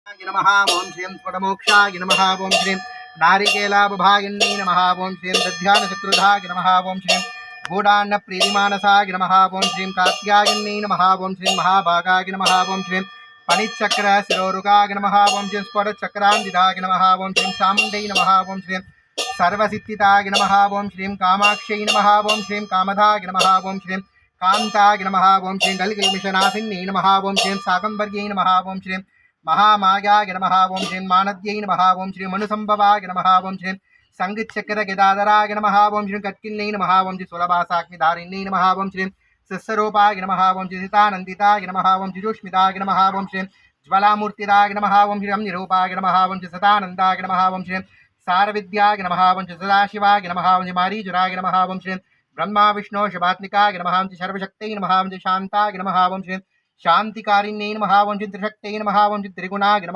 नमः ओं श्रीं स्फुटमोक्षाय नमः ओं श्रीं नारिकेलाबभागिन्यै नमः ओं श्रीं दध्यानचक्रुधाय नमः ओं श्रीं गूढान्नप्रीतिमानसाय नमः ओं श्रीं कात्यायन्यै नमः ओं श्रीं महाभागाय नमः ओं श्रीं फणिचक्रशिरोरुगाय नमः ओं श्रीं स्फुटचक्रान्विताय नमः ओं श्रीं चामुण्डै नमः ओं श्रीं सर्वसिद्धिताय नमः ओं श्रीं कामाक्ष्यै नमः ओं श्रीं कामदाय नमः ओं श्रीं कान्ताय नमः ओं श्रीं गलगिल्मिषनाशिन्यै नमः ओं श्रीं शाकम्भर्यै नमः ओं श्रीं महामायाय नमः ओं श्रीं मानद्यै नमः ओं श्रीं मनुसंभवाय नमः ओं श्रीं संगीतचक्रगदाधराय नमः ओं श्रीं कट्किन्नै नमः ओं श्रीं सुलभासाग्निधारिण्यै नमः ओं श्रीं शिष्यरूपाय नमः ओं श्रीं सीतानन्दिताय नमः ओं श्रीं जुष्मिताय नमः ओं श्रीं ज्वलामूर्तिदाय नमः ओं श्रीं निरूपाय नमः ओं श्रीं सदानन्दाय नमः ओं श्रीं सारविद्याय नमः ओं श्रीं सदाशिवाय नमः ओं श्रीं मारीचुराय नमः ओं श्रीं ब्रह्मा विष्णु शिवात्मिकाय नमः ओं श्रीं सर्वशक्त्यै नमः ओं श्रीं शान्ताय नमः ओं श्रीं शान्तिकारिण्यै नमः ओं श्रीं त्रिशक्त्यै नमः ओं श्रीं त्रिगुणाय नमः